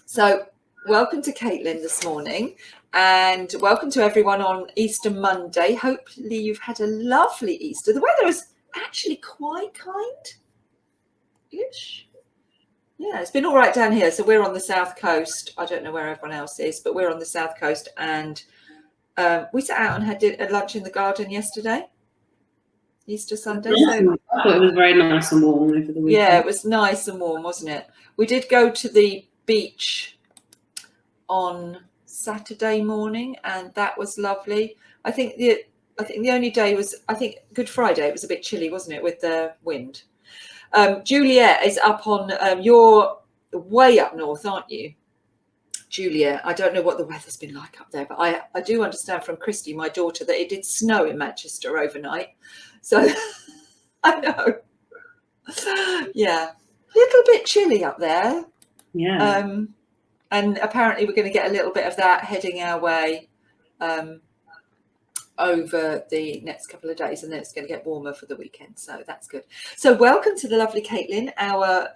So welcome to Caitlin this morning, and welcome to everyone on Easter Monday. Hopefully you've had a lovely Easter. The weather is actually quite kind-ish. Yeah, it's been all right down here. So we're on the south coast. I don't know where everyone else is, but we're on the south coast, and we sat out and had a lunch in the garden yesterday, Easter Sunday. So I thought it was very nice and warm over the weekend. Yeah, it was nice and warm, wasn't it? We did go to the beach on Saturday morning, and that was lovely. I think the only day was, Good Friday. It was a bit chilly, wasn't it, with the wind? Juliet is up on, you're way up north, aren't you, Juliet? I don't know what the weather's been like up there, but I do understand from Christy, my daughter, that it did snow in Manchester overnight. So I know. Yeah, little bit chilly up there. Yeah. And apparently we're going to get a little bit of that heading our way over the next couple of days, and then it's going to get warmer for the weekend, so that's good. So welcome to the lovely Caitlin, our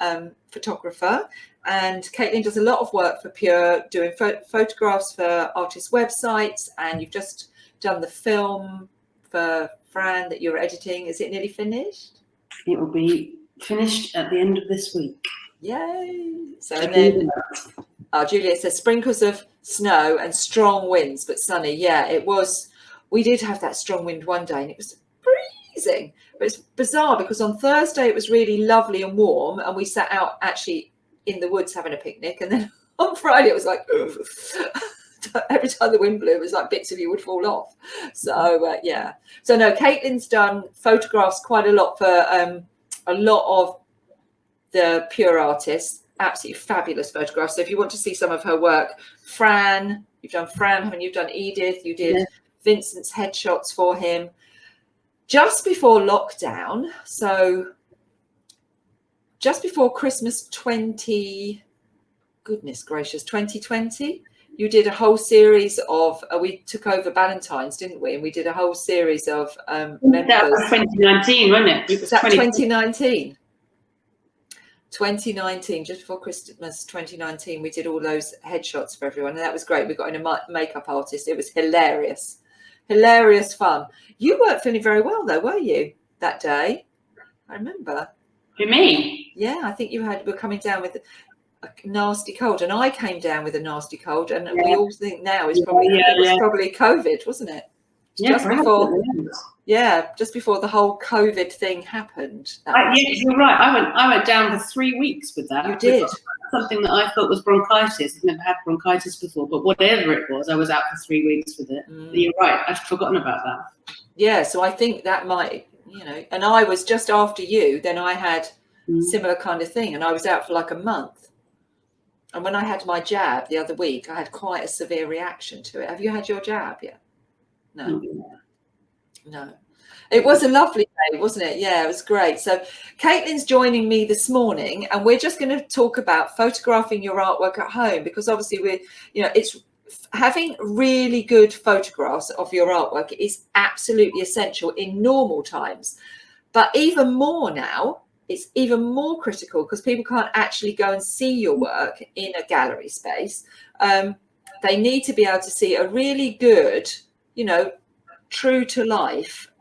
photographer. And Caitlin does a lot of work for Pure, doing photographs for artists' websites, and you've just done the film for Fran that you're editing. Is it nearly finished? It will be finished at the end of this week. Yay! So and then Juliet says sprinkles of snow and strong winds, but sunny. Yeah, it was. We did have that strong wind one day, and it was freezing. But it's bizarre because on Thursday it was really lovely and warm, and we sat out actually in the woods having a picnic. And then on Friday it was like every time the wind blew, it was like bits of you would fall off. So yeah. So no, Caitlin's done photographs quite a lot for a lot of the Pure artists. Absolutely fabulous photographs. So if you want to see some of her work, Fran, you've done Fran, haven't you? You've done Edith, you did Vincent's headshots for him just before lockdown. So just before Christmas 2020, you did a whole series of, we took over Valentine's, didn't we? And we did a whole series of members. That was 2019, wasn't it? Was that 2019? 2019, just before Christmas 2019, we did all those headshots for everyone, and that was great. We got in a makeup artist. It was hilarious fun. You weren't feeling very well though, were you, that day? I remember. For me? Yeah, I think were coming down with a nasty cold, and I came down with a nasty cold, and we all think now is probably it was probably COVID, wasn't it? Just before the whole COVID thing happened. You're right. I went down for 3 weeks with that. You did. Something that I thought was bronchitis. I've never had bronchitis before, but whatever it was, I was out for 3 weeks with it. You're right. I'd forgotten about that. Yeah. So I think that might, and I was just after you. Then I had similar kind of thing, and I was out for like a month. And when I had my jab the other week, I had quite a severe reaction to it. Have you had your jab yet? No. It was a lovely day, wasn't it? Yeah, it was great. So Caitlin's joining me this morning, and we're just going to talk about photographing your artwork at home, because obviously it's having really good photographs of your artwork is absolutely essential in normal times, but even more now. It's even more critical because people can't actually go and see your work in a gallery space. They need to be able to see a really good, true to life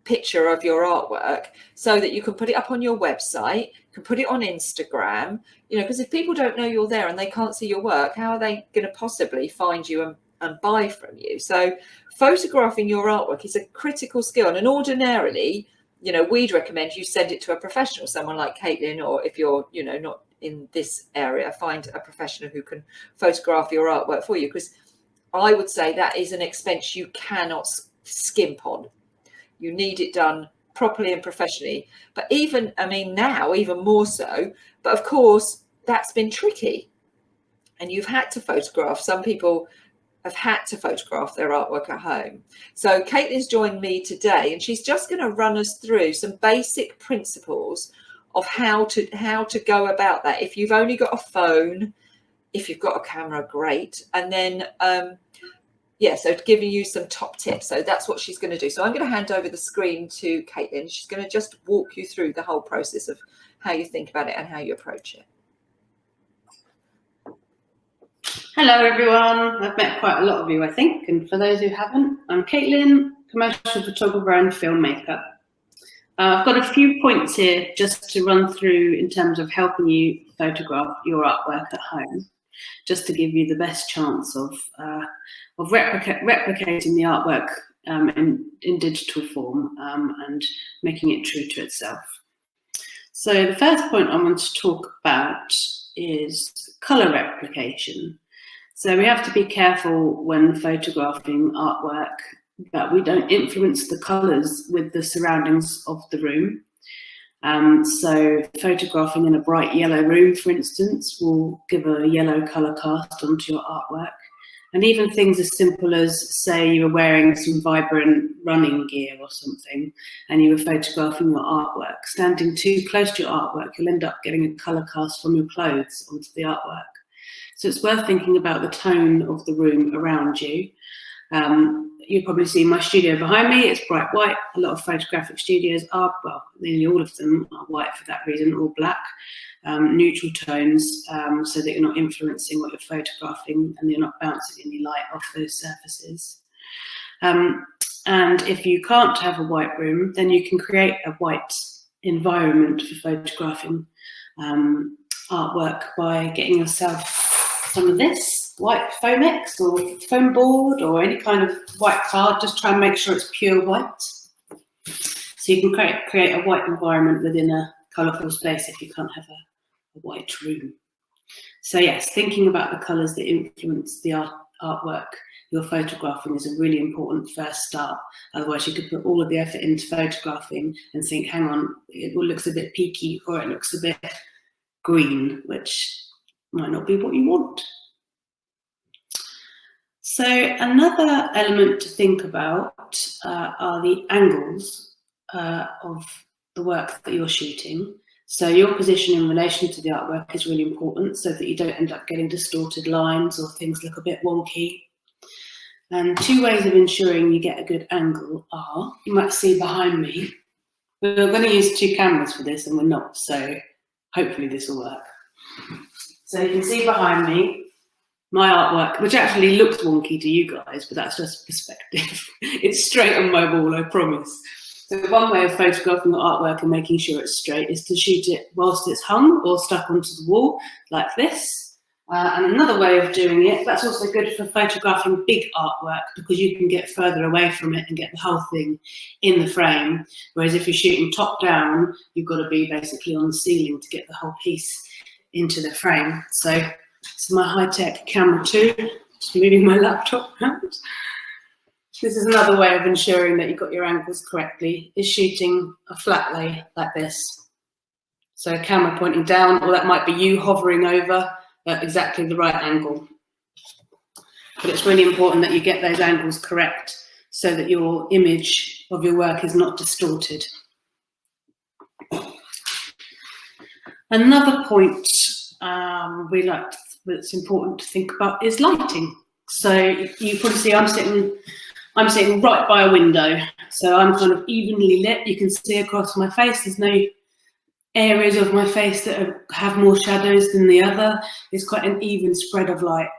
picture of your artwork, so that you can put it up on your website, you can put it on Instagram, because if people don't know you're there and they can't see your work, how are they going to possibly find you and buy from you? So photographing your artwork is a critical skill, and ordinarily, we'd recommend you send it to a professional, someone like Caitlin, or if you're, not in this area, find a professional who can photograph your artwork for you, because I would say that is an expense you cannot skimp on. You need it done properly and professionally. But now even more so. But of course, that's been tricky. And you've had to photograph. Some people have had to photograph their artwork at home. So Caitlin's joined me today, and she's just going to run us through some basic principles of how to go about that. If you've only got a phone, if you've got a camera, great. And then so giving you some top tips. So that's what she's going to do. So I'm going to hand over the screen to Caitlin. She's going to just walk you through the whole process of how you think about it and how you approach it. Hello everyone, I've met quite a lot of you I think, and for those who haven't, I'm Caitlin, commercial photographer and filmmaker. I've got a few points here just to run through in terms of helping you photograph your artwork at home, just to give you the best chance of replicating the artwork in digital form and making it true to itself. So the first point I want to talk about is colour replication. So we have to be careful when photographing artwork that we don't influence the colours with the surroundings of the room. So photographing in a bright yellow room, for instance, will give a yellow colour cast onto your artwork. And even things as simple as, say, you were wearing some vibrant running gear or something, and you were photographing your artwork. Standing too close to your artwork, you'll end up getting a colour cast from your clothes onto the artwork. So it's worth thinking about the tone of the room around you. You'll probably see my studio behind me. It's bright white. A lot of photographic studios are, well, nearly all of them are white for that reason, or black. Neutral tones, so that you're not influencing what you're photographing and you're not bouncing any light off those surfaces. And if you can't have a white room, then you can create a white environment for photographing artwork by getting yourself some of this white Foamex or foam board or any kind of white card. Just try and make sure it's pure white. So you can create a white environment within a colourful space if you can't have a white room. So yes, thinking about the colours that influence the artwork you're photographing is a really important first start. Otherwise you could put all of the effort into photographing and think, hang on, it looks a bit peaky or it looks a bit green, which might not be what you want. So another element to think about are the angles of the work that you're shooting. So your position in relation to the artwork is really important so that you don't end up getting distorted lines or things look a bit wonky. And two ways of ensuring you get a good angle are, you might see behind me, we're going to use two cameras for this and we're not, so hopefully this will work. So you can see behind me my artwork, which actually looks wonky to you guys, but that's just perspective. It's straight on my wall, I promise. So one way of photographing your artwork and making sure it's straight is to shoot it whilst it's hung or stuck onto the wall, like this. And another way of doing it, that's also good for photographing big artwork because you can get further away from it and get the whole thing in the frame. Whereas if you're shooting top down, you've got to be basically on the ceiling to get the whole piece into the frame. So it's my high-tech camera 2, just moving my laptop around. This is another way of ensuring that you've got your angles correctly, is shooting a flat lay like this. So a camera pointing down, or that might be you hovering over at exactly the right angle. But it's really important that you get those angles correct so that your image of your work is not distorted. Another point that's important to think about is lighting. So you probably see I'm sitting right by a window, so I'm kind of evenly lit. You can see across my face. There's no areas of my face that have more shadows than the other. It's quite an even spread of light.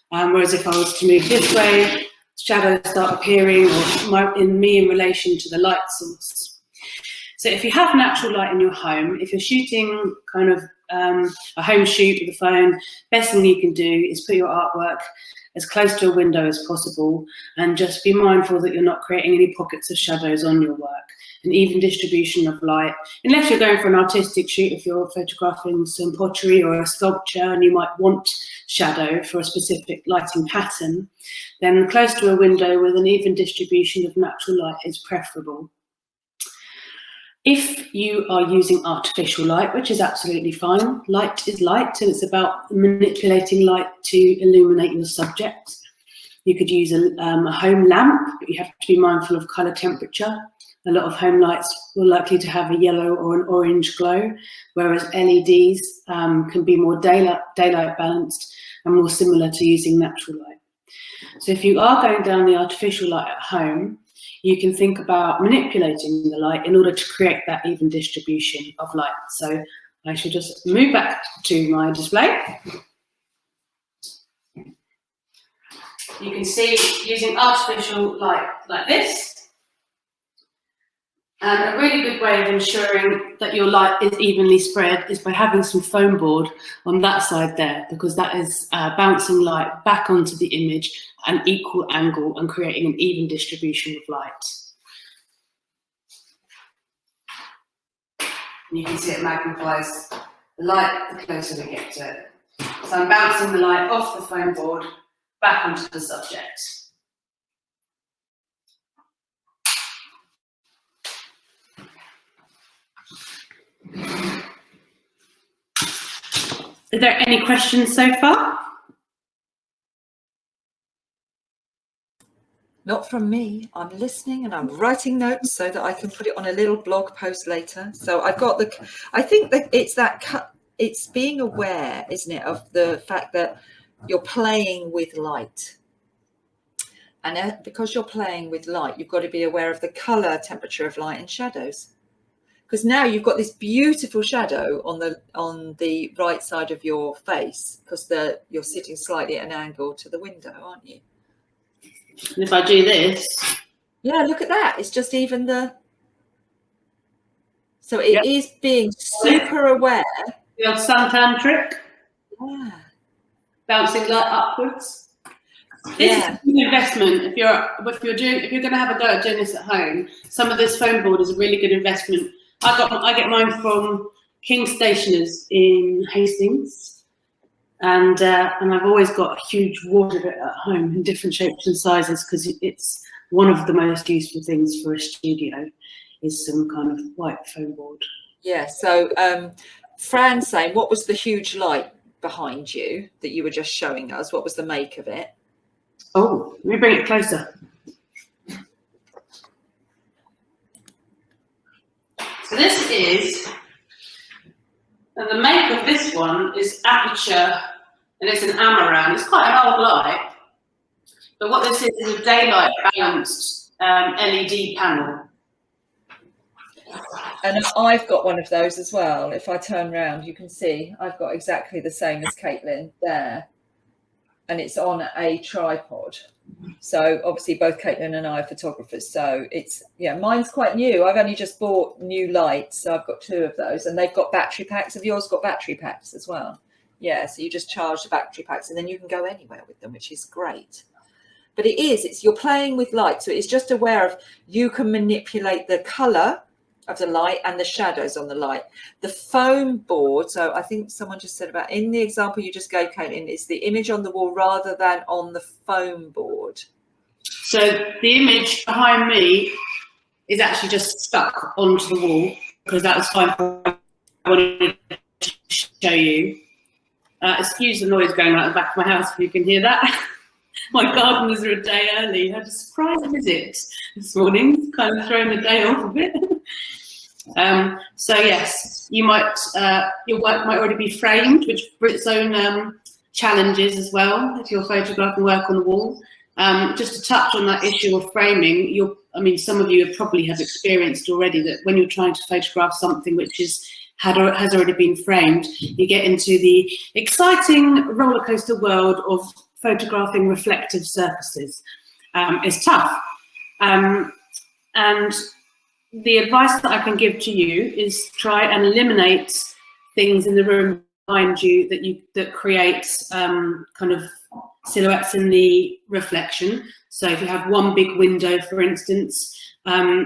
Whereas if I was to move this way, shadows start appearing in relation to the light source. So if you have natural light in your home, if you're shooting kind of a home shoot with a phone, best thing you can do is put your artwork as close to a window as possible and just be mindful that you're not creating any pockets of shadows on your work. An even distribution of light, unless you're going for an artistic shoot, if you're photographing some pottery or a sculpture and you might want shadow for a specific lighting pattern, then close to a window with an even distribution of natural light is preferable. If you are using artificial light, which is absolutely fine, light is light, and it's about manipulating light to illuminate your subject. You could use a home lamp, but you have to be mindful of colour temperature. A lot of home lights are likely to have a yellow or an orange glow, whereas LEDs can be more daylight balanced and more similar to using natural light. So if you are going down the artificial light at home, you can think about manipulating the light in order to create that even distribution of light. So I should just move back to my display. you can see using artificial light like this. And a really good way of ensuring that your light is evenly spread is by having some foam board on that side there, because that is bouncing light back onto the image at an equal angle and creating an even distribution of light. And you can see it magnifies the light the closer we get to it. So I'm bouncing the light off the foam board back onto the subject. Are there any questions so far? Not from me. I'm listening and I'm writing notes so that I can put it on a little blog post later. So I've got I think that it's being aware, isn't it, of the fact that you're playing with light. And because you're playing with light, you've got to be aware of the color, temperature of light and shadows. Because now you've got this beautiful shadow on the right side of your face, because you're sitting slightly at an angle to the window, aren't you? And if I do this, yeah, look at that. It's just even so it is being super aware. The old suntan trick. Yeah. Bouncing light upwards. This is an investment. If you're going to have a go at doing this at home, some of this foam board is a really good investment. I get mine from King Stationers in Hastings. And I've always got a huge wad of it at home in different shapes and sizes, because it's one of the most useful things for a studio is some kind of white foam board. Yeah, so Fran's saying, what was the huge light behind you that you were just showing us? What was the make of it? Oh, let me bring it closer. So this is, and the make of this one is aperture, and it's an Amaran. It's quite an old light, but what this is a daylight balanced LED panel. And I've got one of those as well. If I turn around, you can see I've got exactly the same as Caitlin there, and it's on a tripod. So obviously both Caitlin and I are photographers, so it's, yeah, mine's quite new. I've only just bought new lights, so I've got 2 of those, and they've got battery packs. Have yours got battery packs as well? Yeah, so you just charge the battery packs and then you can go anywhere with them, which is great. But it's you're playing with light, so it's just aware of, you can manipulate the color of the light and the shadows on the light. The foam board, so I think someone just said about, in the example you just gave, Caitlin, is the image on the wall rather than on the foam board. So the image behind me is actually just stuck onto the wall, because that was fine for what I wanted to show you. Excuse the noise going on at the back of my house if you can hear that. My gardeners are a day early. I had a surprise visit this morning, kind of throwing the day off a bit. So yes, you might your work might already be framed, which for its own challenges as well, if you're photographing work on the wall. Just to touch on that issue of framing, some of you probably have experienced already that when you're trying to photograph something which has already been framed, you get into the exciting roller coaster world of photographing reflective surfaces. It's tough. And the advice that I can give to you is try and eliminate things in the room behind you that creates kind of silhouettes in the reflection. So if you have one big window, for instance,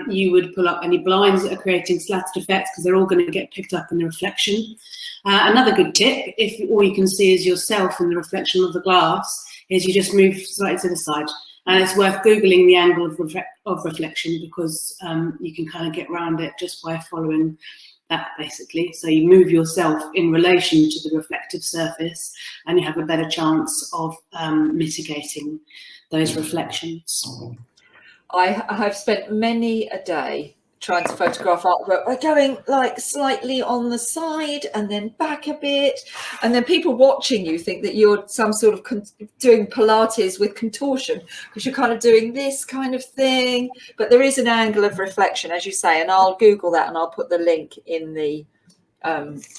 you would pull up any blinds that are creating slatted effects, because they're all going to get picked up in the reflection. Another good tip, if all you can see is yourself in the reflection of the glass, is you just move slightly to the side. And it's worth Googling the angle of reflection, because you can kind of get around it just by following that, basically. So you move yourself in relation to the reflective surface, and you have a better chance of mitigating those reflections. I have spent many a day trying to photograph artwork by going like slightly on the side and then back a bit, and then people watching you think that you're some sort of doing Pilates with contortion, because you're kind of doing this kind of thing. But there is an angle of reflection, as you say, and I'll Google that and I'll put the link in the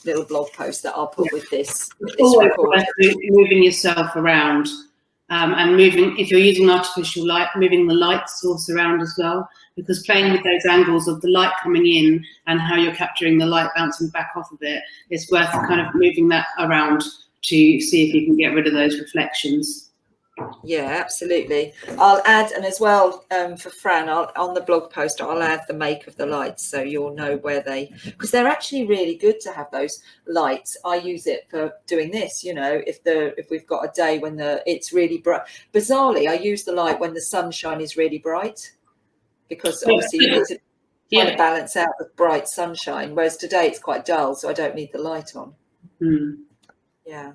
little blog post that I'll put with this Always recording. moving yourself around And moving, if you're using artificial light, moving the light source around as well, because playing with those angles of the light coming in and how you're capturing the light bouncing back off of it, it's worth kind of moving that around to see if you can get rid of those reflections. Yeah, absolutely. I'll add, and as well for Fran, on the blog post, I'll add the make of the lights so you'll know where because they're actually really good to have those lights. I use it for doing this, you know, if we've got a day when it's really bright. Bizarrely, I use the light when the sunshine is really bright, because obviously you need to kind of balance out the bright sunshine, whereas today it's quite dull, so I don't need the light on. Yeah.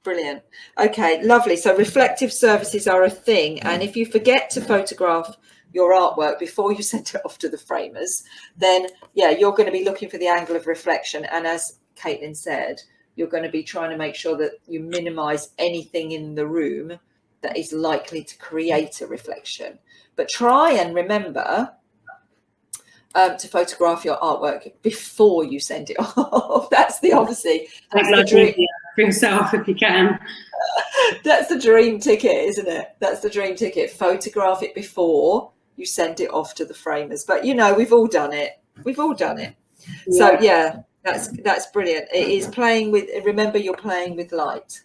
Brilliant. Okay, lovely. So reflective surfaces are a thing. And if you forget to photograph your artwork before you send it off to the framers, then, yeah, you're going to be looking for the angle of reflection. And as Caitlin said, you're going to be trying to make sure that you minimize anything in the room that is likely to create a reflection. But try and remember to photograph your artwork before you send it off. That's the dream. For yourself if you can. That's the dream ticket, isn't it? That's the dream ticket. Photograph it before you send it off to the framers. But you know, we've all done it. Yeah. So yeah, that's brilliant. It is playing with. Remember, you're playing with light.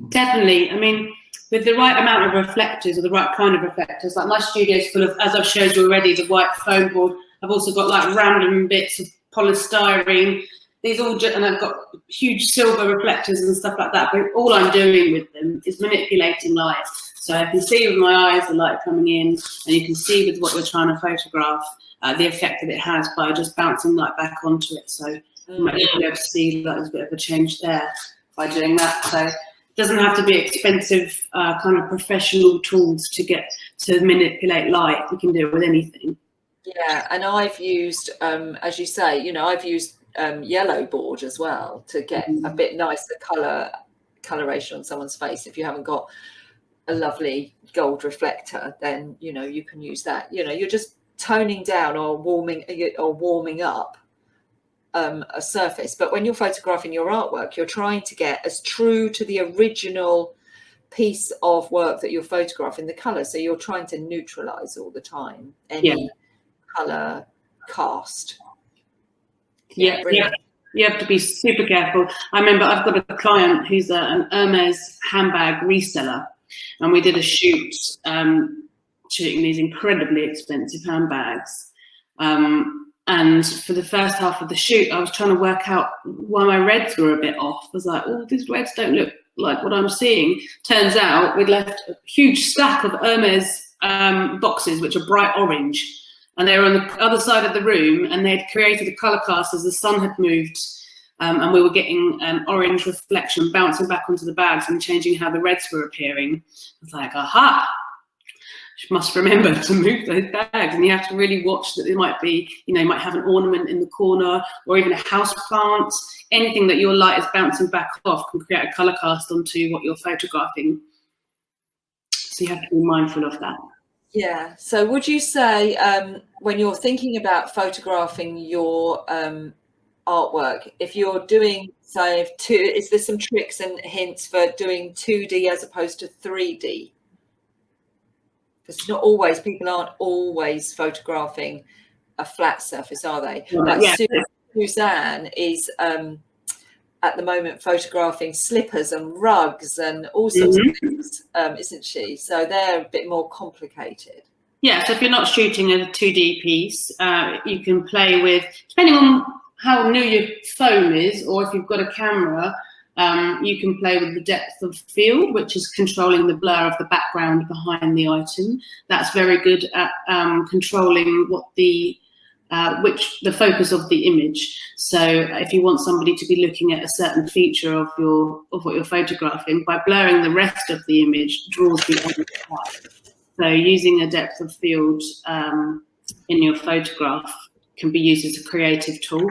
Definitely. I mean, with the right amount of reflectors, or the right kind of reflectors, like my studio is full of, as I've showed you already, the white foam board. I've also got like random bits of polystyrene. These all, and I've got huge silver reflectors and stuff like that, but all I'm doing with them is manipulating light. So I can see with my eyes the light coming in, and you can see with what you're trying to photograph the effect that it has by just bouncing light back onto it. So you might be able to see that there's a bit of a change there by doing that. So it doesn't have to be expensive kind of professional tools to manipulate light. You can do it with anything. Yeah, and I've used, as you say, you know, I've used yellow board as well to get a bit nicer coloration on someone's face. If you haven't got a lovely gold reflector, then you know you can use that. You know, you're just toning down or warming up a surface. But when you're photographing your artwork, you're trying to get as true to the original piece of work that you're photographing, the color. So you're trying to neutralize all the time any color cast. Yeah, you have to be super careful. I remember I've got a client who's an Hermes handbag reseller, and we did a shoot shooting these incredibly expensive handbags. And for the first half of the shoot, I was trying to work out why my reds were a bit off. I was like, oh, these reds don't look like what I'm seeing. Turns out we'd left a huge stack of Hermes boxes, which are bright orange. And they were on the other side of the room, and they had created a colour cast as the sun had moved, and we were getting an orange reflection bouncing back onto the bags and changing how the reds were appearing. I was like, aha, you must remember to move those bags, and you have to really watch that. It might be, you know, you might have an ornament in the corner, or even a house plant. Anything that your light is bouncing back off can create a colour cast onto what you're photographing. So you have to be mindful of that. Yeah. So would you say when you're thinking about photographing your artwork, if you're doing, say, is there some tricks and hints for doing 2D as opposed to 3D? Because not always, people aren't always photographing a flat surface, are they? Like Suzanne is at the moment photographing slippers and rugs and all sorts of things, isn't she? So they're a bit more complicated. Yeah, so if you're not shooting a 2D piece, you can play with, depending on how new your phone is, or if you've got a camera, you can play with the depth of field, which is controlling the blur of the background behind the item. That's very good at controlling what the focus of the image. So if you want somebody to be looking at a certain feature of what you're photographing, by blurring the rest of the image draws the other part. So using a depth of field in your photograph can be used as a creative tool.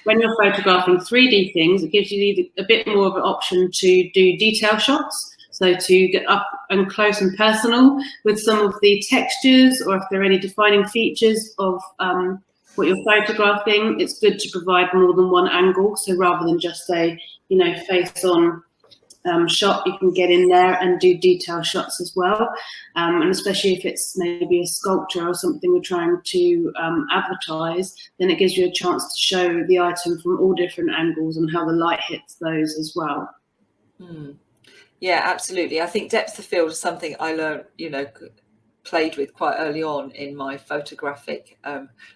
When you're photographing 3D things, it gives you a bit more of an option to do detail shots. So to get up and close and personal with some of the textures, or if there are any defining features of what you're photographing, it's good to provide more than one angle. So rather than just a, face on shot, you can get in there and do detail shots as well. And especially if it's maybe a sculpture or something we're trying to advertise, then it gives you a chance to show the item from all different angles and how the light hits those as well. Yeah, absolutely. I think depth of field is something I learned, played with quite early on in my photographic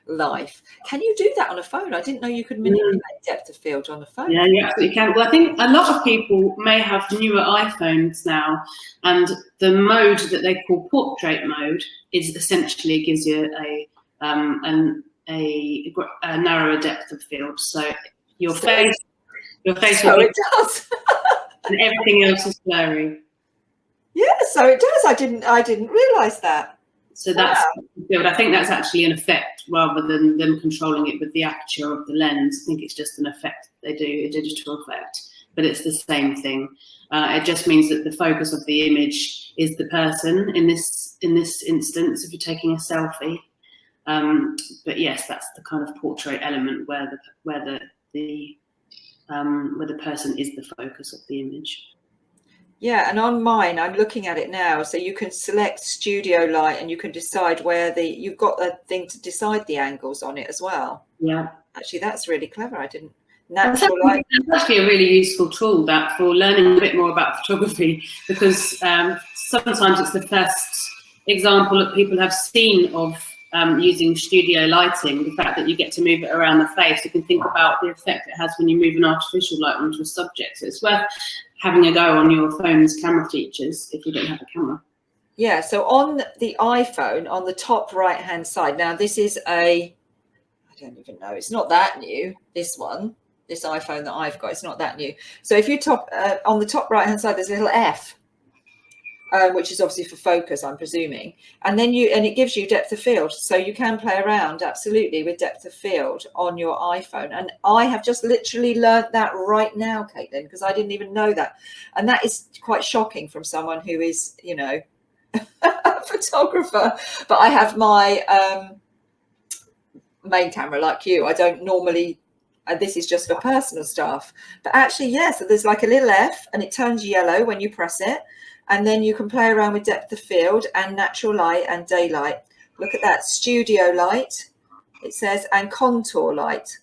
life. Can you do that on a phone? I didn't know you could manipulate depth of field on a phone. Yeah, you absolutely can. Well, I think a lot of people may have newer iPhones now, and the mode that they call portrait mode is essentially gives you a narrower depth of field. So your face So it does. and everything else is blurry. Yeah, so it does. I didn't realise that. So that's I think that's actually an effect rather than them controlling it with the aperture of the lens. I think it's just an effect they do, a digital effect, but it's the same thing. It just means that the focus of the image is the person in this instance if you're taking a selfie. But yes, that's the kind of portrait element where the person is the focus of the image. Yeah, and on mine, I'm looking at it now. So you can select studio light and you can decide where you've got a thing to decide the angles on it as well. Yeah. Actually, that's really clever. I didn't. Natural light. That's actually a really useful tool that for learning a bit more about photography, because sometimes it's the first example that people have seen of using studio lighting, the fact that you get to move it around the face. You can think about the effect it has when you move an artificial light onto a subject. So it's worth having a go on your phone's camera features if you don't have a camera. Yeah, so on the iPhone, on the top right-hand side, now this is I don't even know, it's not that new, this iPhone that I've got, it's not that new. So if you on the top right-hand side, there's a little F, which is obviously for focus, I'm presuming. And then it gives you depth of field. So you can play around absolutely with depth of field on your iPhone. And I have just literally learned that right now, Caitlin, because I didn't even know that. And that is quite shocking from someone who is, a photographer. But I have my main camera like you. I don't normally, this is just for personal stuff. But actually, yes, so there's like a little F and it turns yellow when you press it. And then you can play around with depth of field and natural light and daylight. Look at that, studio light, it says, and contour light.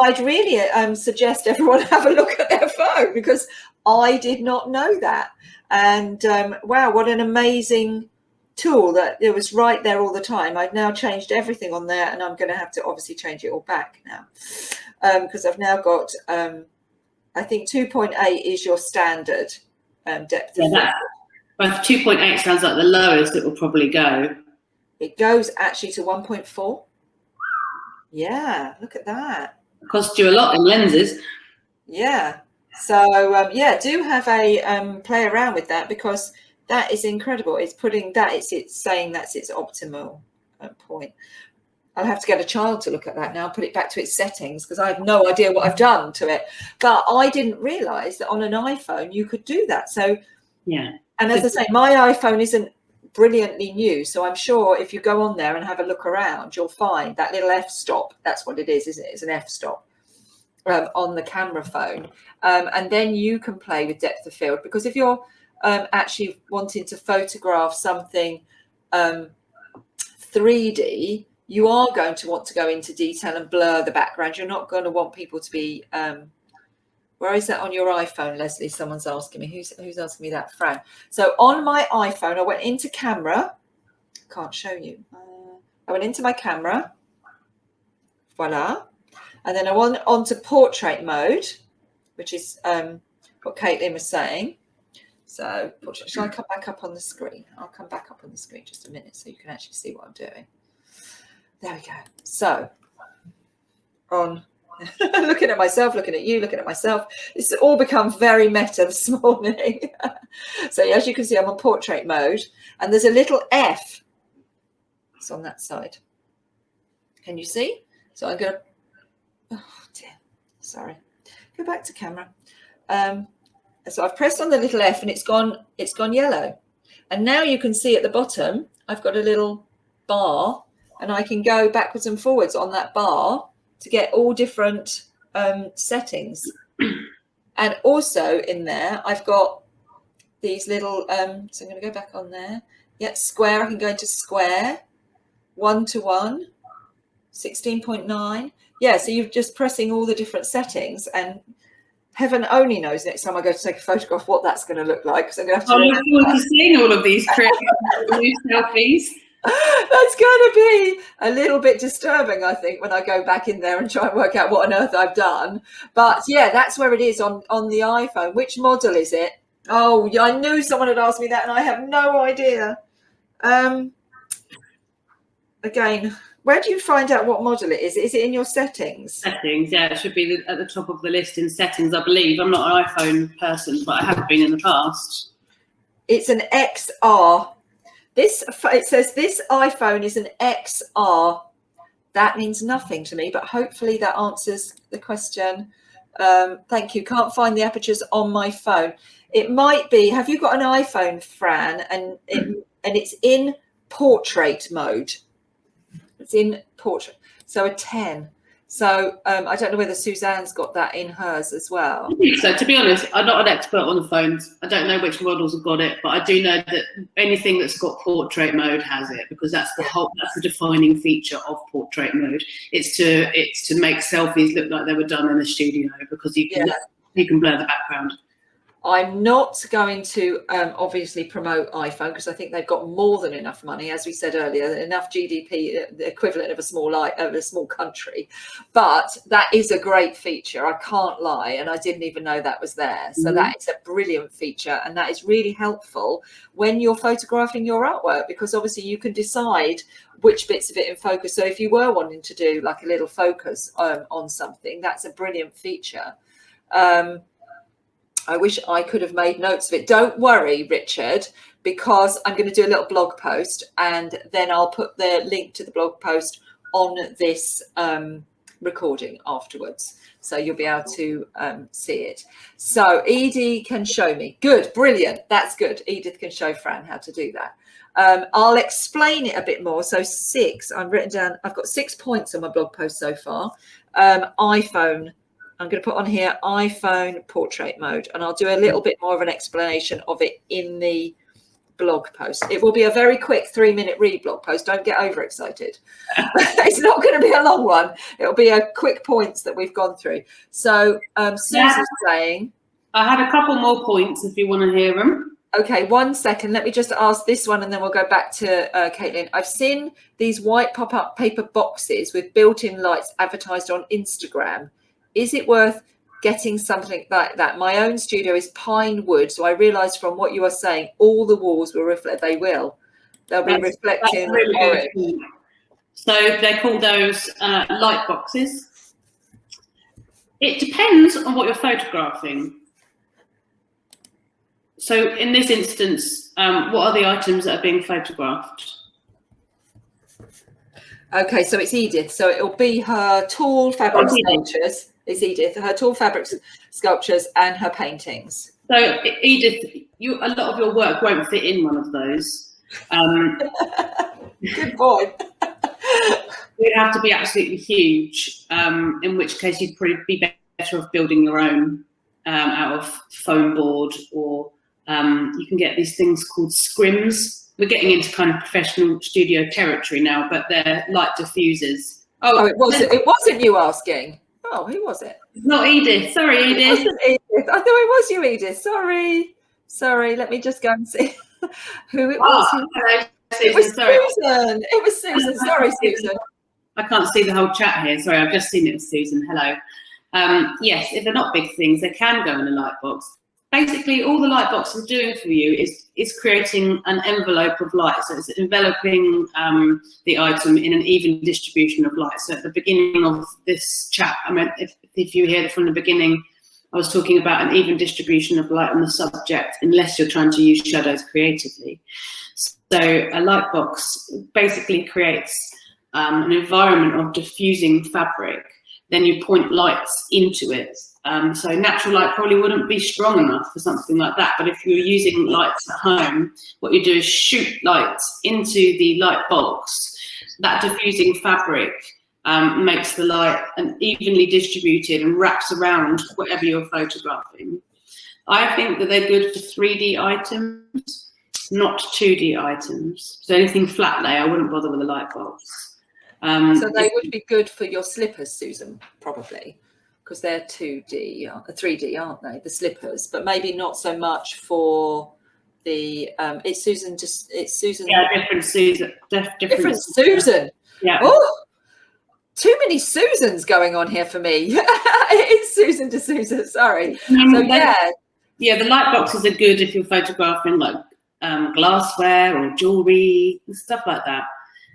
I'd really suggest everyone have a look at their phone because I did not know that. And wow, what an amazing tool that it was right there all the time. I've now changed everything on there and I'm going to have to obviously change it all back now because I've now got, I think 2.8 is your standard. Depth of field. But 2.8 sounds like the lowest it will probably go. It goes actually to 1.4. Yeah, look at that. It costs you a lot in lenses. Yeah. So do have a play around with that because that is incredible. It's putting that it's saying that's its optimal point. I'll have to get a child to look at that now, put it back to its settings because I have no idea what I've done to it. But I didn't realise that on an iPhone you could do that. So, yeah. And as I say, my iPhone isn't brilliantly new. So I'm sure if you go on there and have a look around, you'll find that little f-stop. That's what it is, isn't it? It's an f-stop on the camera phone. And then you can play with depth of field because if you're actually wanting to photograph something 3D, you are going to want to go into detail and blur the background. You're not going to want people to be, where is that on your iPhone, Leslie? Someone's asking me. Who's asking me that? Fran. So on my iPhone, I went into camera. Can't show you. I went into my camera. Voila. And then I went on to portrait mode, which is what Caitlin was saying. So shall I come back up on the screen? I'll come back up on the screen just a minute so you can actually see what I'm doing. There we go. So on looking at myself, looking at you, looking at myself, it's all become very meta this morning. So as you can see, I'm on portrait mode and there's a little F. It's on that side. Can you see? So I'm going to, oh dear, sorry. Go back to camera. So I've pressed on the little F and it's gone yellow. And now you can see at the bottom, I've got a little bar and I can go backwards and forwards on that bar to get all different settings. And also in there, I've got these little, so I'm going to go back on there. Yeah, square, I can go into square, 1:1, 16.9. Yeah, so you're just pressing all the different settings, and heaven only knows next time I go to take a photograph what that's going to look like, because I'm going to have to look forward to seeing all of these new selfies. That's going to be a little bit disturbing, I think, when I go back in there and try and work out what on earth I've done. But yeah, that's where it is on the iPhone. Which model is it? Oh, I knew someone had asked me that, and I have no idea. Again, where do you find out what model it is? Is it in your settings? Settings, yeah, it should be at the top of the list in settings, I believe. I'm not an iPhone person, but I have been in the past. It's an XR. It says this iPhone is an XR. That means nothing to me, but hopefully that answers the question. Thank you. Can't find the apertures on my phone. It might be. Have you got an iPhone, Fran? And it's in portrait mode. It's in portrait. So a 10. So I don't know whether Suzanne's got that in hers as well. I think so. To be honest, I'm not an expert on the phones. I don't know which models have got it, but I do know that anything that's got portrait mode has it, because that's the defining feature of portrait mode. It's to make selfies look like they were done in a studio, because you can blur the background. I'm not going to obviously promote iPhone, because I think they've got more than enough money, as we said earlier, enough GDP, the equivalent of a small country. But that is a great feature, I can't lie, and I didn't even know that was there. So that is a brilliant feature, and that is really helpful when you're photographing your artwork, because obviously you can decide which bits of it in focus. So if you were wanting to do like a little focus on something, that's a brilliant feature. I wish I could have made notes of it. Don't worry, Richard, because I'm going to do a little blog post, and then I'll put the link to the blog post on this recording afterwards. So you'll be able to see it. So Edie can show me. Good, brilliant. That's good. Edith can show Fran how to do that. I'll explain it a bit more. So 6, I've written down, I've got 6 points on my blog post so far. iPhone. I'm going to put on here iPhone portrait mode, and I'll do a little bit more of an explanation of it in the blog post. It will be a very quick 3-minute read blog post. Don't get overexcited. It's not going to be a long one. It'll be a quick points that we've gone through. So Susan's saying, I had a couple more points if you want to hear them. Okay, 1 second. Let me just ask this one, and then we'll go back to Caitlin. I've seen these white pop-up paper boxes with built-in lights advertised on Instagram. Is it worth getting something like that? My own studio is pine wood, so I realised from what you are saying, all the walls will reflect. They will. They'll be reflecting orange. Good. So they call those light boxes. It depends on what you're photographing. So in this instance, what are the items that are being photographed? Okay, so it's Edith. So it'll be her tall fabric sculptures. It's Edith, her tall fabric sculptures and her paintings. So Edith, a lot of your work won't fit in one of those. Good boy. It'd have to be absolutely huge, in which case you'd probably be better off building your own out of foam board, or you can get these things called scrims. We're getting into kind of professional studio territory now, but they're light diffusers. Oh, it wasn't you asking. Oh, who was it? Not Edith. Sorry, Edith. It wasn't Edith. I thought it was you, Edith. Sorry. Let me just go and see who it was. Hello, Susan. It was Susan. It was Susan. Sorry, Susan. I can't see the whole chat here. Sorry, I've just seen it was Susan. Hello. Yes, if they're not big things, they can go in a light box. Basically, all the light box is doing for you is creating an envelope of light. So it's enveloping the item in an even distribution of light. So at the beginning of this chat, I mean, if you hear it from the beginning, I was talking about an even distribution of light on the subject, unless you're trying to use shadows creatively. So a light box basically creates an environment of diffusing fabric. Then you point lights into it. So natural light probably wouldn't be strong enough for something like that. But if you're using lights at home, what you do is shoot lights into the light box. That diffusing fabric makes the light evenly distributed and wraps around whatever you're photographing. I think that they're good for 3D items, not 2D items. So anything flat lay, I wouldn't bother with a light box. So they would be good for your slippers, Susan, probably, because they're 3D, aren't they? The slippers, but maybe not so much for the. It's Susan. Yeah, different Susan. Different Susan. Yeah. Oh, too many Susans going on here for me. It's Susan to Susan. Sorry. So yeah. Yeah, the light boxes are good if you're photographing like glassware or jewelry and stuff like that.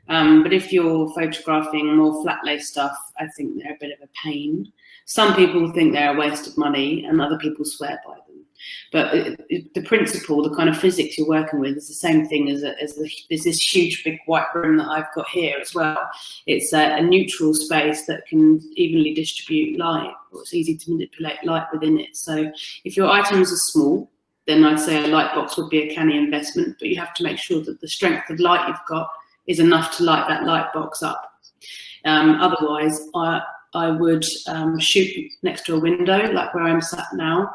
But if you're photographing more flat lay stuff, I think they're a bit of a pain. Some people think they're a waste of money and other people swear by them. But the principle, the kind of physics you're working with is the same thing as this huge big white room that I've got here as well. It's a neutral space that can evenly distribute light, or it's easy to manipulate light within it. So if your items are small, then I'd say a light box would be a canny investment, but you have to make sure that the strength of light you've got is enough to light that light box up. Otherwise, I would shoot next to a window, like where I'm sat now.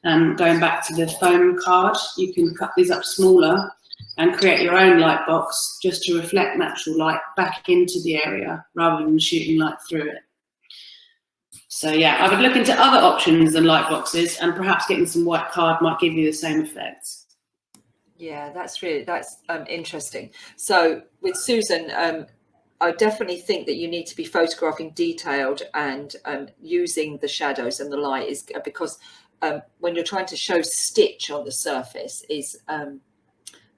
Going back to the foam card, you can cut these up smaller and create your own light box just to reflect natural light back into the area rather than shooting light through it. So yeah, I would look into other options than light boxes, and perhaps getting some white card might give you the same effect. Yeah, that's interesting. So with Susan, I definitely think that you need to be photographing detailed and using the shadows and the light, is because when you're trying to show stitch on the surface is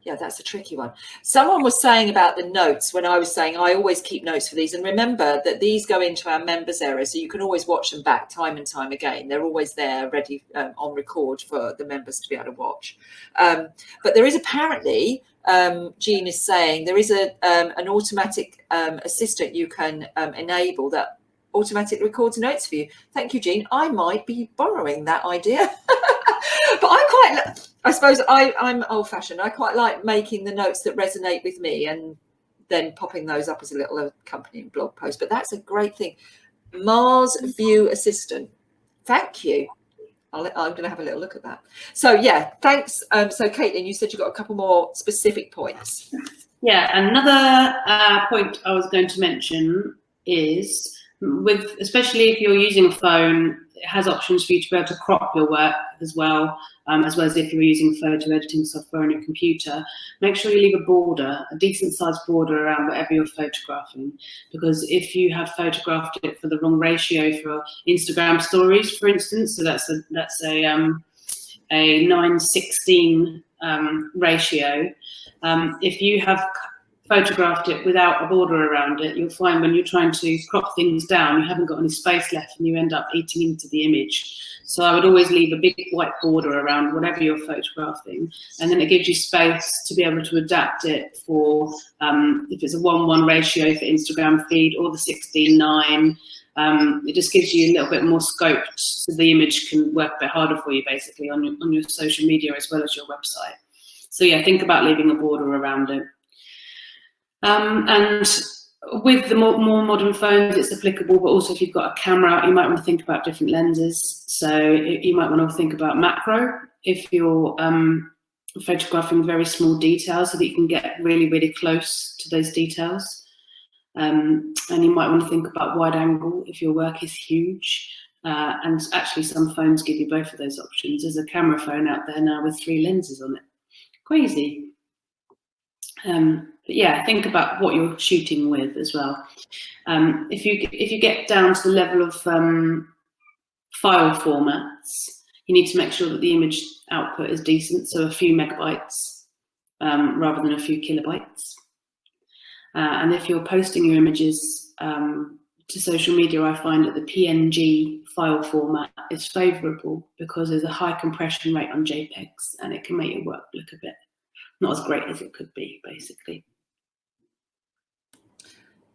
yeah, that's a tricky one. Someone was saying about the notes when I was saying I always keep notes for these, and remember that these go into our members area, so you can always watch them back time and time again. They're always there ready on record for the members to be able to watch. But there is apparently, Jean is saying, there is an automatic assistant you can enable that automatically records notes for you. Thank you, Jean. I might be borrowing that idea. But I suppose I'm old-fashioned. I quite like making the notes that resonate with me and then popping those up as a little accompanying blog post. But that's a great thing. Mars View Assistant. Thank you. I'm going to have a little look at that. So yeah, thanks. So Caitlin, you said you got a couple more specific points. Yeah, another point I was going to mention is especially if you're using a phone, it has options for you to be able to crop your work as well as if you're using photo editing software on your computer. Make sure you leave a border, a decent sized border around whatever you're photographing, because if you have photographed it for the wrong ratio for Instagram stories, for instance, so that's a 9:16 ratio. If you have photographed it without a border around it, you'll find when you're trying to crop things down, you haven't got any space left and you end up eating into the image. So I would always leave a big white border around whatever you're photographing, and then it gives you space to be able to adapt it for if it's a 1:1 ratio for Instagram feed or the 16:9. It just gives you a little bit more scope so the image can work a bit harder for you, basically, on your social media as well as your website. So yeah, think about leaving a border around it. And with the more modern phones, it's applicable, but also if you've got a camera, you might want to think about different lenses. So you might want to think about macro if you're photographing very small details, so that you can get really, really close to those details. And you might want to think about wide angle if your work is huge. And actually some phones give you both of those options. There's a camera phone out there now with 3 lenses on it. Crazy. But yeah, think about what you're shooting with as well. If you get down to the level of file formats, you need to make sure that the image output is decent, so a few megabytes rather than a few kilobytes. And if you're posting your images to social media, I find that the PNG file format is favourable because there's a high compression rate on JPEGs, and it can make your work look a bit not as great as it could be, basically.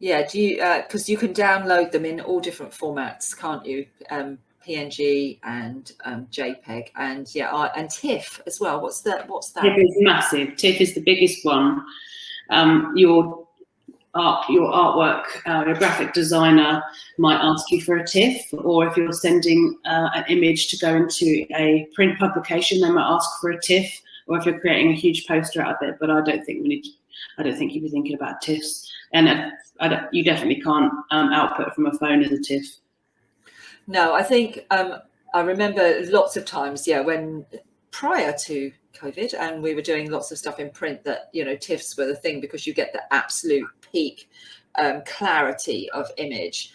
Yeah, do you because you can download them in all different formats, can't you? PNG and JPEG, and yeah, and TIFF as well. What's that? TIFF is massive. TIFF is the biggest one. your artwork, your graphic designer might ask you for a TIFF, or if you're sending an image to go into a print publication, they might ask for a TIFF, or if you're creating a huge poster out of it. But I don't think you'd be thinking about TIFFs, and you definitely can't output from a phone as a TIFF. No, I think I remember lots of times, when prior to COVID, and we were doing lots of stuff in print, that TIFFs were the thing, because you get the absolute peak clarity of image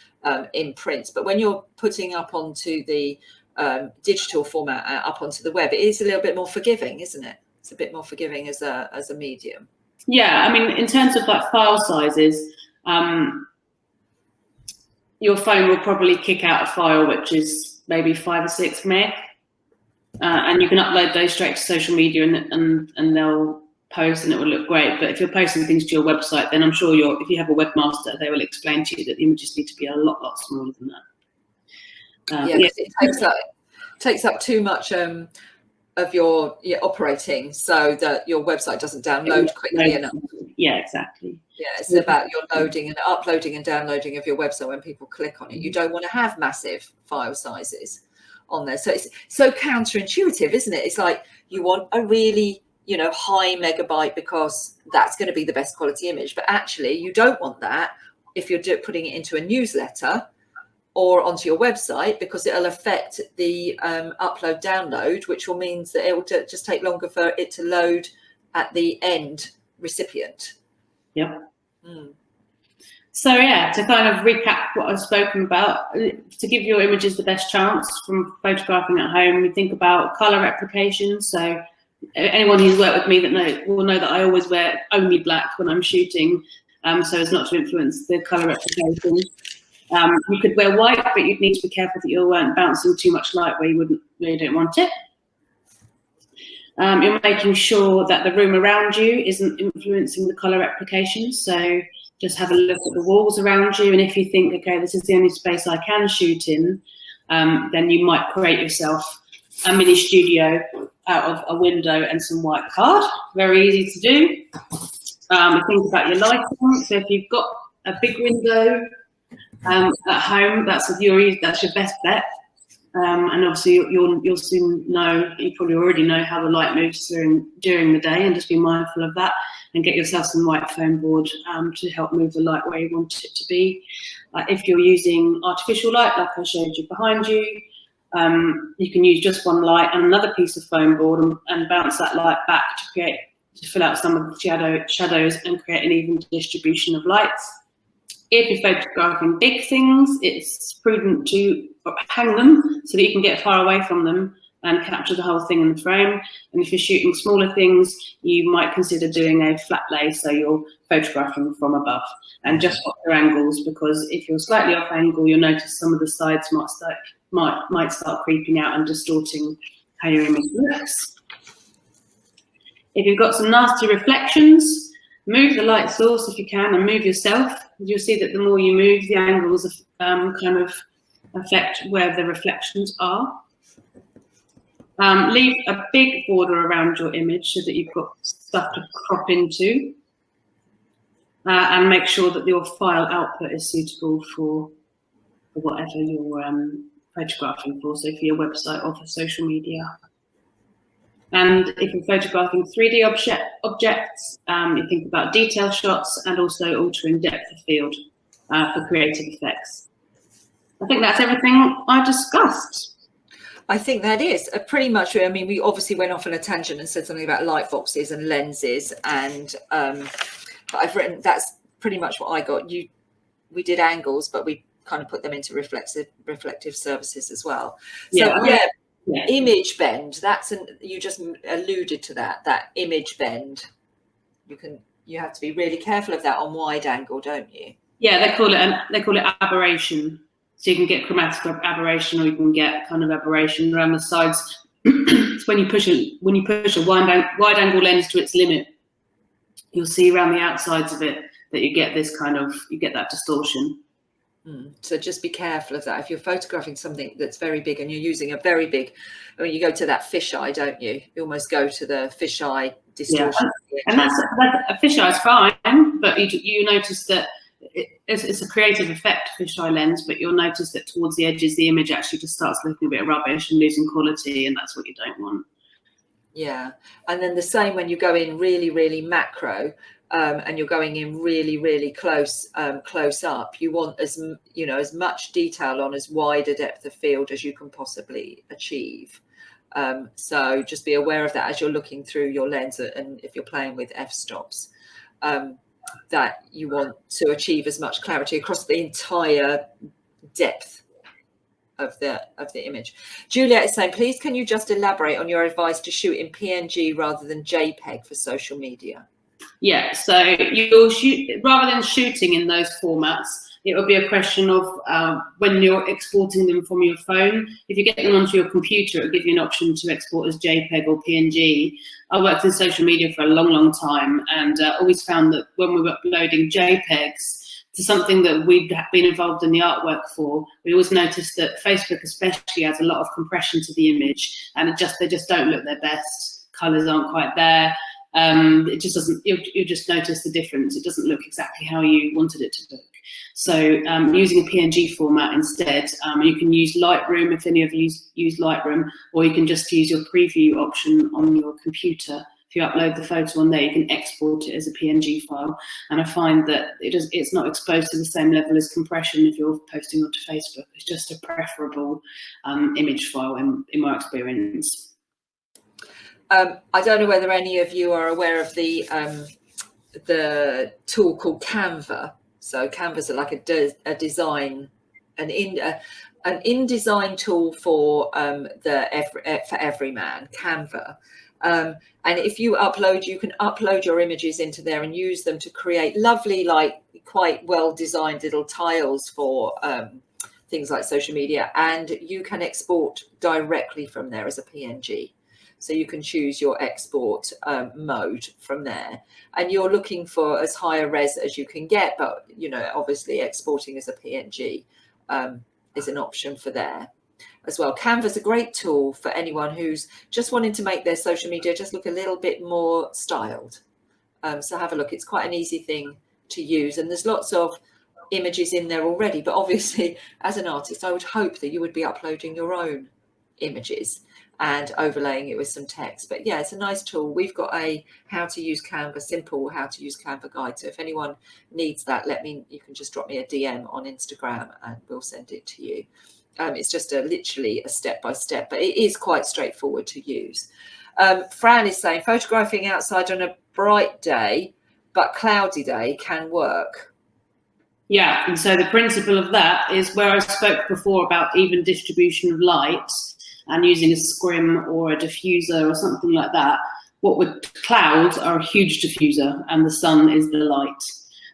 in print. But when you're putting up onto the digital format, up onto the web, it is a little bit more forgiving, isn't it? It's a bit more forgiving as a medium. Yeah, I mean, in terms of like file sizes, your phone will probably kick out a file which is maybe 5 or 6 meg. And you can upload those straight to social media, and they'll post, and it will look great. But if you're posting things to your website, then I'm sure if you have a webmaster, they will explain to you that the images need to be a lot smaller than that. It takes up too much of your operating, so that your website doesn't download quickly enough. Yeah, exactly. Yeah, it's about your loading and uploading and downloading of your website. When people click on it, you don't want to have massive file sizes on there. So it's so counterintuitive, isn't it? It's like you want a really high megabyte because that's going to be the best quality image, but actually you don't want that if you're putting it into a newsletter or onto your website, because it'll affect the upload download, which will mean that it will just take longer for it to load at the end recipient. Yep. So yeah, to kind of recap what I've spoken about, to give your images the best chance from photographing at home, we think about color replication. So anyone who's worked with me will know that I always wear only black when I'm shooting, so as not to influence the color replication. You could wear white, but you'd need to be careful that you weren't bouncing too much light where you don't want it. You're making sure that the room around you isn't influencing the color replication. So just have a look at the walls around you, and if you think, okay, this is the only space I can shoot in, then you might create yourself a mini studio out of a window and some white card. Very easy to do. Think about your lighting. So if you've got a big window at home, that's your best bet. And obviously you'll soon know, you probably already know how the light moves during the day, and just be mindful of that, and get yourself some white foam board to help move the light where you want it to be. If you're using artificial light, like I showed you behind you, you can use just one light and another piece of foam board and bounce that light back to fill out some of the shadows and create an even distribution of lights. If you're photographing big things, it's prudent to hang them so that you can get far away from them and capture the whole thing in the frame. And if you're shooting smaller things, you might consider doing a flat lay, so you're photographing from above, and just watch your angles, because if you're slightly off angle, you'll notice some of the sides might start creeping out and distorting how your image looks. If you've got some nasty reflections, move the light source if you can, and move yourself. You'll see that the more you move, the angles kind of affect where the reflections are. Leave a big border around your image so that you've got stuff to crop into, and make sure that your file output is suitable for whatever you're photographing for, so for your website or for social media. And if you're photographing 3D objects, you think about detail shots and also altering depth of field for creative effects. I think that's everything I discussed. I think that is pretty much. I mean, we obviously went off on a tangent and said something about light boxes and lenses, and but I've written, that's pretty much what I got. We did angles, but we kind of put them into reflective surfaces as well. So yeah, image bend. You just alluded to that image bend. You have to be really careful of that on wide angle, don't you? Yeah, they call it aberration. So you can get chromatic aberration, or you can get kind of aberration around the sides. It's when you push a wide angle lens to its limit, you'll see around the outsides of it that you get that distortion. So just be careful of that. If you're photographing something that's very big and you're using a very big, I mean, you go to that fisheye, don't you? You almost go to the fisheye distortion. And that's a fisheye is fine, but you notice that it's a creative effect, fisheye lens, but you'll notice that towards the edges, the image actually just starts looking a bit rubbish and losing quality, and that's what you don't want. Yeah, and then the same when you go in really, really macro, and you're going in really, really close up. You want as much detail on as wide a depth of field as you can possibly achieve. So just be aware of that as you're looking through your lens, and if you're playing with f-stops, that you want to achieve as much clarity across the entire depth of the image. Juliet is saying, please can you just elaborate on your advice to shoot in PNG rather than JPEG for social media? Yeah, so you'll shoot rather than shooting in those formats. It will be a question of when you're exporting them from your phone. If you get them onto your computer, it'll give you an option to export as JPEG or PNG. I worked in social media for a long, long time, and always found that when we were uploading JPEGs to something that we'd been involved in the artwork for, we always noticed that Facebook especially has a lot of compression to the image, and they just don't look their best. Colours aren't quite there. It just doesn't. You just notice the difference. It doesn't look exactly how you wanted it to look. So using a PNG format instead, you can use Lightroom if any of you use Lightroom, or you can just use your preview option on your computer. If you upload the photo on there, you can export it as a PNG file. And I find that it's not exposed to the same level as compression if you're posting onto Facebook. It's just a preferable image file in my experience. I don't know whether any of you are aware of the tool called Canva. So Canva's like an InDesign tool for everyman, Canva. And if you can upload your images into there and use them to create lovely, like quite well designed little tiles for things like social media, and you can export directly from there as a PNG. So you can choose your export mode from there, and you're looking for as high a res as you can get, but obviously exporting as a PNG is an option for there as well. Canva's a great tool for anyone who's just wanting to make their social media just look a little bit more styled. So have a look. It's quite an easy thing to use, and there's lots of images in there already, but obviously as an artist I would hope that you would be uploading your own images and overlaying it with some text. But yeah, it's a nice tool. We've got a simple how to use Canva guide, so if anyone needs that, you can just drop me a DM on Instagram and we'll send it to you. It's just literally a step-by-step, but it is quite straightforward to use. Fran is saying photographing outside on a bright day but cloudy day can work. Yeah, and so the principle of that is where I spoke before about even distribution of light and using a scrim or a diffuser or something like that. What with clouds are a huge diffuser and the sun is the light.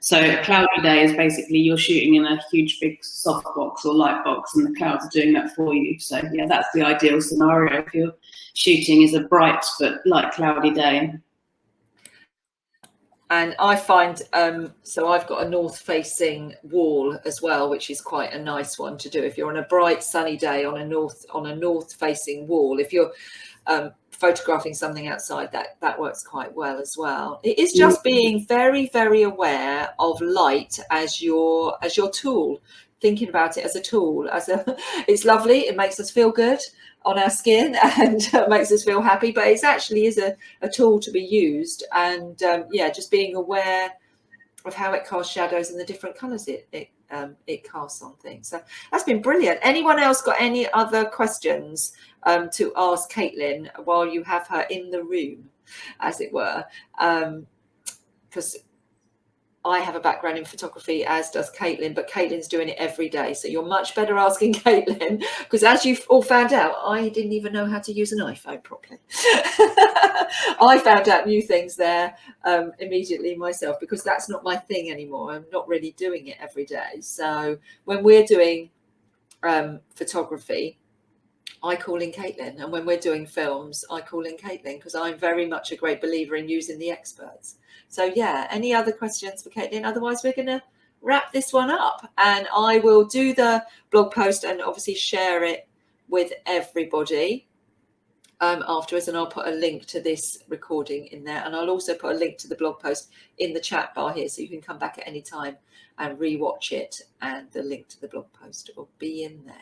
So a cloudy day is basically you're shooting in a huge big softbox or light box and the clouds are doing that for you. So yeah, that's the ideal scenario if you're shooting is a bright but light cloudy day. And I find, so I've got a north-facing wall as well, which is quite a nice one to do. If you're on a bright sunny day on a north-facing wall, if you're photographing something outside, that works quite well as well. It is just being very, very aware of light as your tool, thinking about it as a tool. It's lovely. It makes us feel good on our skin and makes us feel happy, but it actually is a tool to be used, and yeah, just being aware of how it casts shadows and the different colors it casts on things. So that's been brilliant. Anyone else got any other questions to ask Caitlin while you have her in the room, as it were? Because I have a background in photography, as does Caitlin, but Caitlin's doing it every day. So you're much better asking Caitlin, because as you've all found out, I didn't even know how to use an iPhone properly. I found out new things there immediately myself, because that's not my thing anymore. I'm not really doing it every day. So when we're doing photography, I call in Caitlin, and when we're doing films, I call in Caitlin, because I'm very much a great believer in using the experts. So yeah, any other questions for Caitlin? Otherwise, we're going to wrap this one up, and I will do the blog post and obviously share it with everybody. afterwards, and I'll put a link to this recording in there, and I'll also put a link to the blog post in the chat bar here, so you can come back at any time and rewatch it, and the link to the blog post will be in there.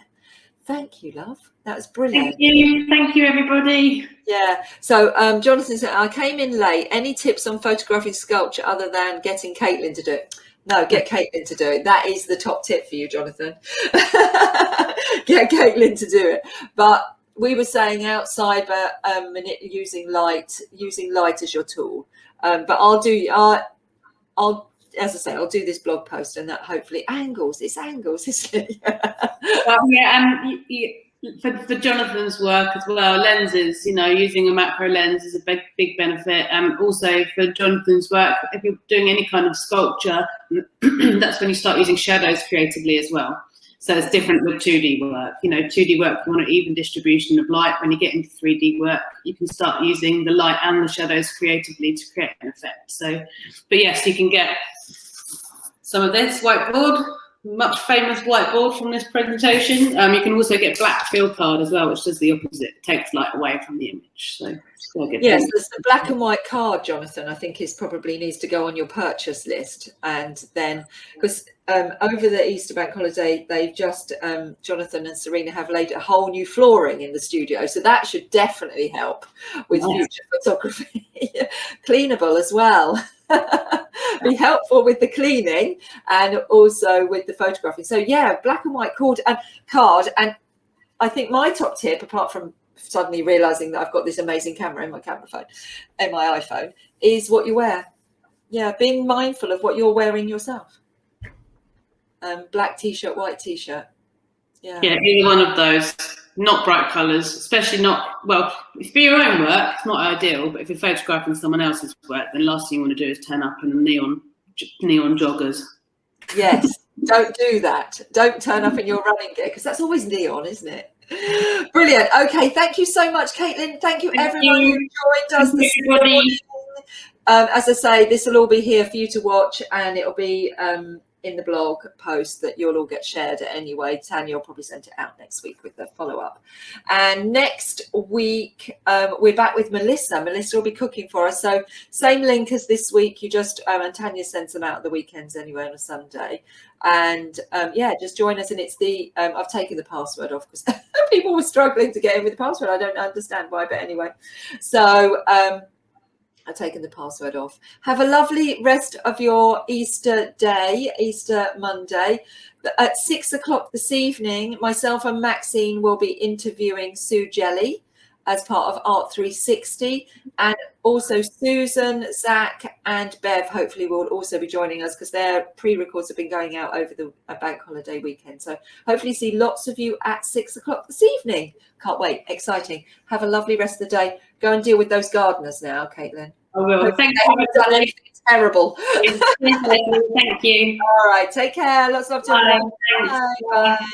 Thank you, love. That was brilliant. Thank you, everybody. Yeah. So Jonathan said, I came in late. Any tips on photographing sculpture other than getting Caitlin to do it? No, get Caitlin to do it. That is the top tip for you, Jonathan. Get Caitlin to do it. But we were saying outside, but using light as your tool. But I'll as I say, I'll do this blog post, and that hopefully angles. It's angles, isn't it? Well, yeah, and for Jonathan's work as well, lenses. Using a macro lens is a big benefit. Also for Jonathan's work, if you're doing any kind of sculpture, that's when you start using shadows creatively as well. So it's different with 2D work. 2D work, you want an even distribution of light. When you get into 3D work, you can start using the light and the shadows creatively to create an effect. So, but yes, you can get some of this whiteboard, much famous whiteboard from this presentation. You can also get black field card as well, which does the opposite. It takes light away from the image. So yes, the black and white card, Jonathan, I think probably needs to go on your purchase list. And then, because over the Easter bank holiday, they've just, Jonathan and Serena have laid a whole new flooring in the studio. So that should definitely help with future photography. Cleanable as well. Be helpful with the cleaning and also with the photographing. So yeah, black and white card. And I think my top tip, apart from suddenly realizing that I've got this amazing camera in my camera phone, in my iPhone, is what you wear. Yeah, being mindful of what you're wearing yourself. Black t-shirt, white t-shirt. Yeah, either one of those. Not bright colours, especially not, well, if for your own work, it's not ideal, but if you're photographing someone else's work, then the last thing you want to do is turn up in neon joggers. Yes, don't do that. Don't turn up in your running gear, because that's always neon, isn't it? Brilliant. Okay, thank you so much, Caitlin. Thank you, everyone who joined us this morning. As I say, this will all be here for you to watch, and it'll be in the blog post that you'll all get shared anyway. Tanya will probably send it out next week with the follow-up. And next week, we're back with Melissa. Melissa will be cooking for us. So same link as this week. You just, and Tanya sends them out at the weekends anyway on a Sunday. And yeah, just join us. And it's the, I've taken the password off because people were struggling to get in with the password. I don't understand why, but anyway. So, I've taken the password off. Have a lovely rest of your Easter day, Easter Monday. At 6 o'clock this evening, myself and Maxine will be interviewing Sue Jelly as part of Art 360. And also Susan, Zach and Bev hopefully will also be joining us because their pre-records have been going out over the bank holiday weekend. So hopefully see lots of you at 6 o'clock this evening. Can't wait. Exciting. Have a lovely rest of the day. Go and deal with those gardeners now, Caitlin. I will. Thank you. Done anything terrible. Thank you. All right. Take care. Lots of love to everyone. Bye. Bye. Bye.